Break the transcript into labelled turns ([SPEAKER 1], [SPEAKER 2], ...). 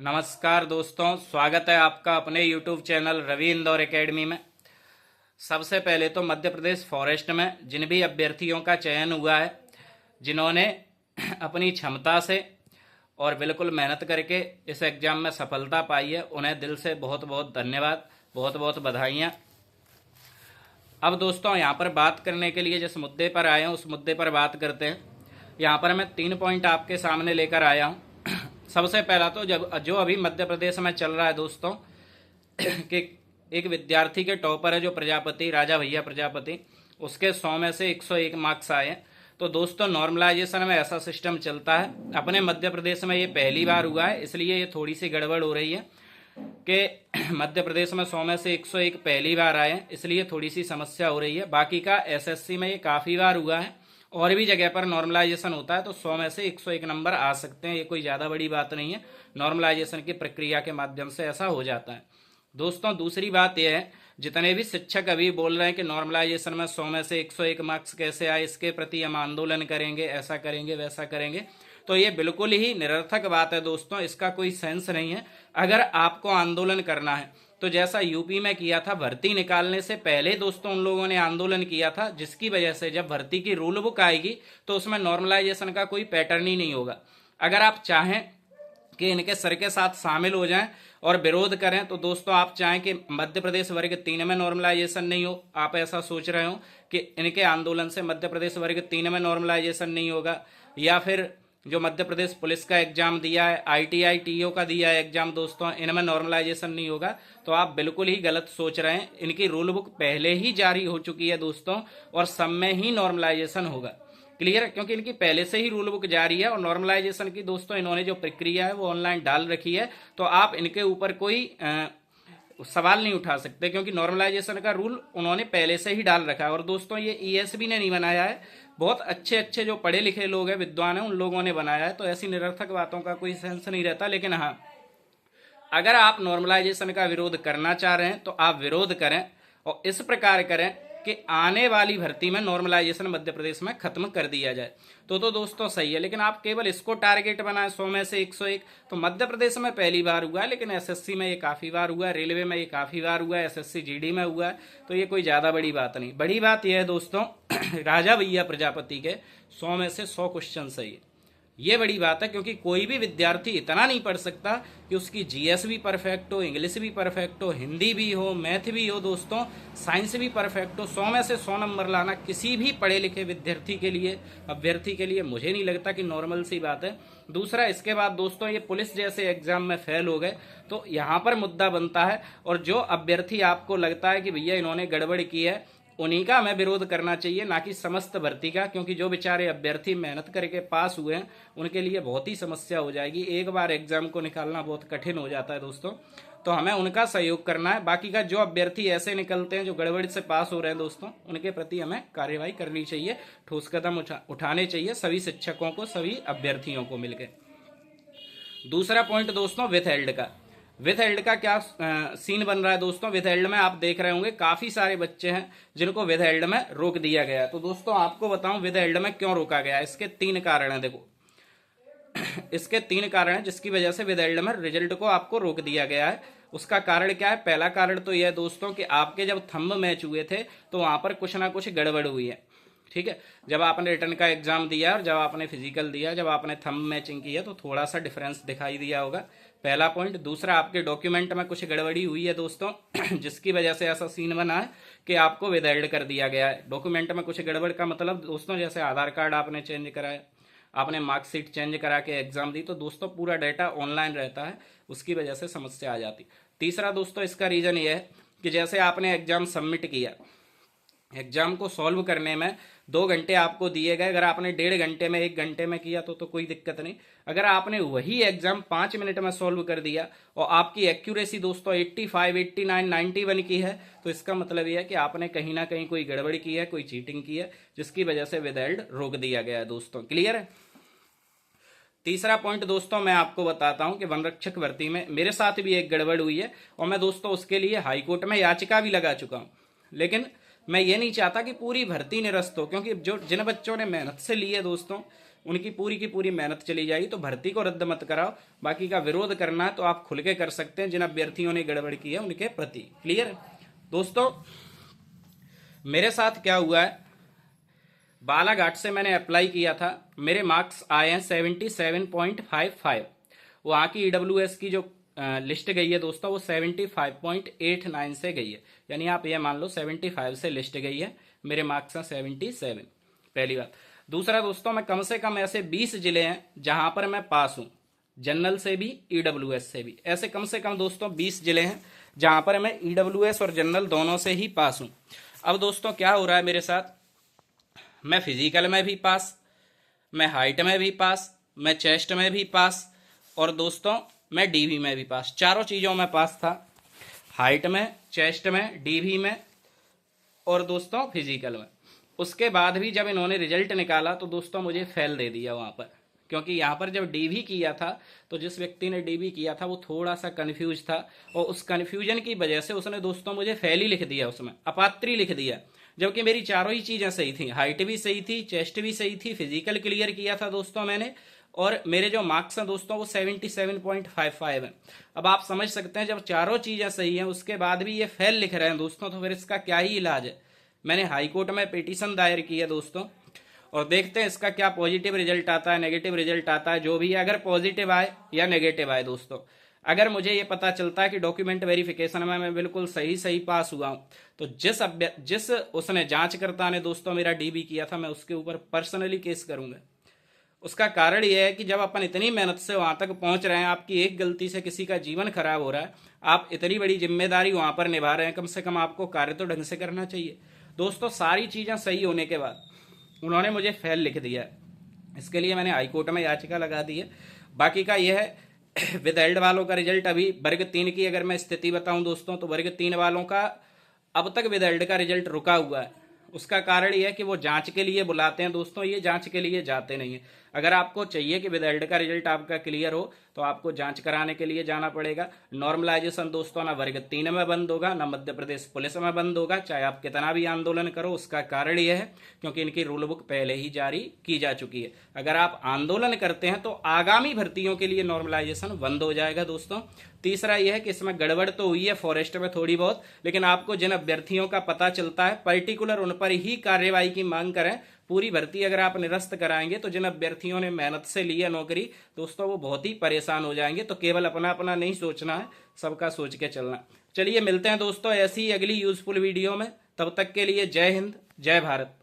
[SPEAKER 1] नमस्कार दोस्तों, स्वागत है आपका अपने YouTube channel Ravi Indore academy में। सबसे पहले तो मध्य प्रदेश फॉरेस्ट में जिन भी अभ्यर्थियों का चयन हुआ है, जिन्होंने अपनी क्षमता से और बिल्कुल मेहनत करके इस एग्ज़ाम में सफलता पाई है, उन्हें दिल से बहुत बहुत धन्यवाद, बहुत बहुत बधाइयाँ। अब दोस्तों यहाँ पर बात करने के लिए जिस मुद्दे पर आए हैं उस मुद्दे पर बात करते हैं। यहाँ पर मैं 3 पॉइंट आपके सामने लेकर आया हूँ। सबसे पहला तो जो अभी मध्य प्रदेश में चल रहा है दोस्तों कि एक विद्यार्थी के टॉपर है जो प्रजापति, राजा भैया प्रजापति, उसके 100 में से 101 मार्क्स आए हैं। तो दोस्तों नॉर्मलाइजेशन में ऐसा सिस्टम चलता है, अपने मध्य प्रदेश में ये पहली बार हुआ है, इसलिए ये थोड़ी सी गड़बड़ हो रही है कि मध्य प्रदेश में 100 में से 101 पहली बार आए हैं, इसलिए थोड़ी सी समस्या हो रही है। बाकी का एसएससी में ये काफ़ी बार हुआ है और भी जगह पर नॉर्मलाइजेशन होता है, तो 100 में से 101 नंबर आ सकते हैं। ये कोई ज़्यादा बड़ी बात नहीं है, नॉर्मलाइजेशन की प्रक्रिया के माध्यम से ऐसा हो जाता है। दोस्तों दूसरी बात यह है, जितने भी शिक्षक अभी बोल रहे हैं कि नॉर्मलाइजेशन में 100 में से 101 मार्क्स कैसे आए, इसके प्रति हम आंदोलन करेंगे, ऐसा करेंगे वैसा करेंगे, तो ये बिल्कुल ही निरर्थक बात है दोस्तों। इसका कोई सेंस नहीं है। अगर आपको आंदोलन करना है तो जैसा यूपी में किया था, भर्ती निकालने से पहले दोस्तों उन लोगों ने आंदोलन किया था, जिसकी वजह से जब भर्ती की रूल बुक आएगी तो उसमें नॉर्मलाइजेशन का कोई पैटर्न ही नहीं होगा। अगर आप चाहें कि इनके सर के साथ शामिल हो जाएं और विरोध करें, तो दोस्तों आप चाहें कि मध्य प्रदेश वर्ग 3 में नॉर्मलाइजेशन नहीं हो, आप ऐसा सोच रहे हो कि इनके आंदोलन से मध्य प्रदेश वर्ग 3 में नॉर्मलाइजेशन नहीं होगा, या फिर जो मध्य प्रदेश पुलिस का एग्जाम दिया है, आईटीआई टीओ का दिया है एग्जाम दोस्तों, इनमें नॉर्मलाइजेशन नहीं होगा, तो आप बिल्कुल ही गलत सोच रहे हैं। इनकी रूल बुक पहले ही जारी हो चुकी है दोस्तों और सब में ही नॉर्मलाइजेशन होगा। क्लियर है? क्योंकि इनकी पहले से ही रूल बुक जारी है और नॉर्मलाइजेशन की दोस्तों इन्होंने जो प्रक्रिया है वो ऑनलाइन डाल रखी है, तो आप इनके ऊपर कोई सवाल नहीं उठा सकते, क्योंकि नॉर्मलाइजेशन का रूल उन्होंने पहले से ही डाल रखा है। और दोस्तों ये ईएसबी ने नहीं बनाया है, बहुत अच्छे अच्छे जो पढ़े लिखे लोग हैं, विद्वान हैं, उन लोगों ने बनाया है, तो ऐसी निरर्थक बातों का कोई सेंस नहीं रहता। लेकिन हाँ, अगर आप नॉर्मलाइजेशन का विरोध करना चाह रहे हैं तो आप विरोध करें और इस प्रकार करें कि आने वाली भर्ती में नॉर्मलाइजेशन मध्य प्रदेश में खत्म कर दिया जाए, तो दोस्तों सही है। लेकिन आप केवल इसको टारगेट बनाए 100 में से 101, तो मध्य प्रदेश में पहली बार हुआ है, लेकिन एसएससी में ये काफ़ी बार हुआ है, रेलवे में ये काफ़ी बार हुआ है, एसएससी जीडी में हुआ है, तो ये कोई ज़्यादा बड़ी बात नहीं। बड़ी बात यह है दोस्तों राजा भैया प्रजापति के 100 में से 100 क्वेश्चन सही है, ये बड़ी बात है, क्योंकि कोई भी विद्यार्थी इतना नहीं पढ़ सकता कि उसकी जीएस भी परफेक्ट हो, इंग्लिश भी परफेक्ट हो, हिंदी भी हो, मैथ भी हो दोस्तों, साइंस भी परफेक्ट हो। 100 में से 100 नंबर लाना किसी भी पढ़े लिखे विद्यार्थी के लिए, अभ्यर्थी के लिए मुझे नहीं लगता कि नॉर्मल सी बात है। दूसरा, इसके बाद दोस्तों ये पुलिस जैसे एग्जाम में फेल हो गए, तो यहाँ पर मुद्दा बनता है, और जो अभ्यर्थी आपको लगता है कि भैया इन्होंने गड़बड़ की है, उन्हीं का हमें विरोध करना चाहिए, ना कि समस्त भर्ती का, क्योंकि जो बेचारे अभ्यर्थी मेहनत करके पास हुए हैं उनके लिए बहुत ही समस्या हो जाएगी। एक बार एग्जाम को निकालना बहुत कठिन हो जाता है दोस्तों, तो हमें उनका सहयोग करना है। बाकी का जो अभ्यर्थी ऐसे निकलते हैं जो गड़बड़ से पास हो रहे हैं दोस्तों, उनके प्रति हमें कार्यवाही करनी चाहिए, ठोस कदम उठाने चाहिए सभी शिक्षकों को, सभी अभ्यर्थियों को मिलकर। दूसरा पॉइंट दोस्तों विथहेल्ड का। विथहेल्ड का क्या सीन बन रहा है दोस्तों? विथहेल्ड में आप देख रहे होंगे काफी सारे बच्चे हैं जिनको विथहेल्ड में रोक दिया गया। तो दोस्तों आपको बताऊं विथहेल्ड में क्यों रोका गया। इसके 3 कारण हैं। देखो इसके 3 कारण हैं जिसकी वजह से विथहेल्ड में रिजल्ट को आपको रोक दिया गया है। उसका कारण क्या है? पहला कारण तो यह है दोस्तों कि आपके जब थंब मैच हुए थे तो वहां पर कुछ ना कुछ गड़बड़ हुई है। ठीक है, जब आपने रिटर्न का एग्जाम दिया और जब आपने फिजिकल दिया, जब आपने थंब मैचिंग की है, तो थोड़ा सा डिफरेंस दिखाई दिया होगा, पहला पॉइंट। दूसरा, आपके डॉक्यूमेंट में कुछ गड़बड़ी हुई है दोस्तों जिसकी वजह से ऐसा सीन बना है कि आपको विथहेल्ड कर दिया गया है। डॉक्यूमेंट में कुछ गड़बड़ का मतलब दोस्तों, जैसे आधार कार्ड आपने चेंज कराया, आपने मार्कशीट चेंज करा के एग्जाम दी, तो दोस्तों पूरा डाटा ऑनलाइन रहता है, उसकी वजह से समस्या आ जाती। तीसरा दोस्तों इसका रीजन ये है कि जैसे आपने एग्जाम सबमिट किया, एग्जाम को सॉल्व करने में 2 घंटे आपको दिए गए, अगर आपने 1.5 घंटे में 1 घंटे में किया तो कोई दिक्कत नहीं। अगर आपने वही एग्जाम 5 मिनट में सॉल्व कर दिया और आपकी एक्यूरेसी दोस्तों 85, 89, 91 की है, तो इसका मतलब यह है कि आपने कहीं ना कहीं कोई गड़बड़ी की है, कोई चीटिंग की है, जिसकी वजह से विथहेल्ड रोक दिया गया है दोस्तों। क्लियर है? तीसरा पॉइंट दोस्तों मैं आपको बताता हूं कि वन रक्षक भर्ती में मेरे साथ भी एक गड़बड़ हुई है और मैं दोस्तों उसके लिए हाईकोर्ट में याचिका भी लगा चुका हूं। लेकिन मैं ये नहीं चाहता कि पूरी भर्ती निरस्त हो, क्योंकि जो जिन बच्चों ने मेहनत से ली है दोस्तों, उनकी पूरी की पूरी मेहनत चली जाएगी। तो भर्ती को रद्द मत कराओ, बाकी का विरोध करना है तो आप खुल के कर सकते हैं जिन अभ्यर्थियों ने गड़बड़ की है उनके प्रति। क्लियर है दोस्तों? मेरे साथ क्या हुआ है, बालाघाट से मैंने अप्लाई किया था, मेरे मार्क्स आए हैं 77.55। वहाँ की ईडब्ल्यूएस की जो लिस्ट गई है दोस्तों वो 75.89 से गई है, यानी आप ये मान लो 75 से लिस्ट गई है, मेरे मार्क्स हैं 77। पहली बात। दूसरा दोस्तों, मैं कम से कम ऐसे 20 जिले हैं जहां पर मैं पास हूं, जनरल से भी ईडब्ल्यूएस से भी। ऐसे कम से कम दोस्तों 20 जिले हैं जहां पर मैं ईडब्ल्यूएस और जनरल दोनों से ही पास हूं। अब दोस्तों क्या हो रहा है मेरे साथ, मैं फिजिकल में भी पास, मैं हाइट में भी पास, मैं चेस्ट में भी पास, और दोस्तों मैं डीवी में भी पास। चारों चीज़ों में पास था, हाइट में, चेस्ट में, डीवी में और दोस्तों फिजिकल में। उसके बाद भी जब इन्होंने रिजल्ट निकाला तो दोस्तों मुझे फेल दे दिया वहाँ पर, क्योंकि यहाँ पर जब डीवी किया था तो जिस व्यक्ति ने डीवी किया था वो थोड़ा सा कंफ्यूज था, और उस कंफ्यूजन की वजह से उसने दोस्तों मुझे फेल ही लिख दिया, उसमें अपात्री लिख दिया। जबकि मेरी चारों ही चीज़ें सही थी, हाइट भी सही थी, चेस्ट भी सही थी, फिजिकल क्लियर किया था दोस्तों मैंने, और मेरे जो मार्क्स हैं दोस्तों वो 77.55 हैं। अब आप समझ सकते हैं जब चारों चीज़ें सही हैं उसके बाद भी ये फेल लिख रहे हैं दोस्तों, तो फिर इसका क्या ही इलाज है। मैंने हाई कोर्ट में पिटीशन दायर की है दोस्तों, और देखते हैं इसका क्या पॉजिटिव रिजल्ट आता है, नेगेटिव रिजल्ट आता है, जो भी है। अगर पॉजिटिव आए या नेगेटिव आए दोस्तों, अगर मुझे ये पता चलता है कि डॉक्यूमेंट वेरिफिकेशन में मैं बिल्कुल सही पास हुआ हूं, तो जिस उसने जांचकर्ता ने दोस्तों मेरा डीबी किया था, मैं उसके ऊपर पर्सनली केस करूंगा। उसका कारण यह है कि जब अपन इतनी मेहनत से वहां तक पहुंच रहे हैं, आपकी एक गलती से किसी का जीवन खराब हो रहा है, आप इतनी बड़ी जिम्मेदारी वहां पर निभा रहे हैं, कम से कम आपको कार्य तो ढंग से करना चाहिए दोस्तों। सारी चीजें सही होने के बाद उन्होंने मुझे फेल लिख दिया, इसके लिए मैंने हाईकोर्ट में याचिका लगा दी है। बाकी का यह है विदहेल्ड वालों का रिजल्ट, अभी वर्ग 3 की अगर मैं स्थिति बताऊं दोस्तों, तो वर्ग 3 वालों का अब तक विदहेल्ड का रिजल्ट रुका हुआ है। उसका कारण यह है कि वो जांच के लिए बुलाते हैं दोस्तों, ये जांच के लिए जाते नहीं है। अगर आपको चाहिए कि विदहेल्ड का रिजल्ट आपका क्लियर हो तो आपको जांच कराने के लिए जाना पड़ेगा। नॉर्मलाइजेशन दोस्तों ना वर्ग 3 में बंद होगा, ना मध्य प्रदेश पुलिस में बंद होगा, चाहे आप कितना भी आंदोलन करो। उसका कारण यह है क्योंकि इनकी रूल बुक पहले ही जारी की जा चुकी है। अगर आप आंदोलन करते हैं तो आगामी भर्तियों के लिए नॉर्मलाइजेशन बंद हो जाएगा दोस्तों। तीसरा यह है कि इसमें गड़बड़ तो हुई है फॉरेस्ट में थोड़ी बहुत, लेकिन आपको जिन अभ्यर्थियों का पता चलता है पर्टिकुलर उन पर ही कार्यवाही की मांग करें। पूरी भर्ती अगर आप निरस्त कराएंगे तो जिन अभ्यर्थियों ने मेहनत से ली है नौकरी दोस्तों, वो बहुत ही परेशान हो जाएंगे। तो केवल अपना अपना नहीं सोचना है, सबका सोच के चलना। चलिए मिलते हैं दोस्तों ऐसी ही अगली यूजफुल वीडियो में, तब तक के लिए जय हिंद, जय भारत।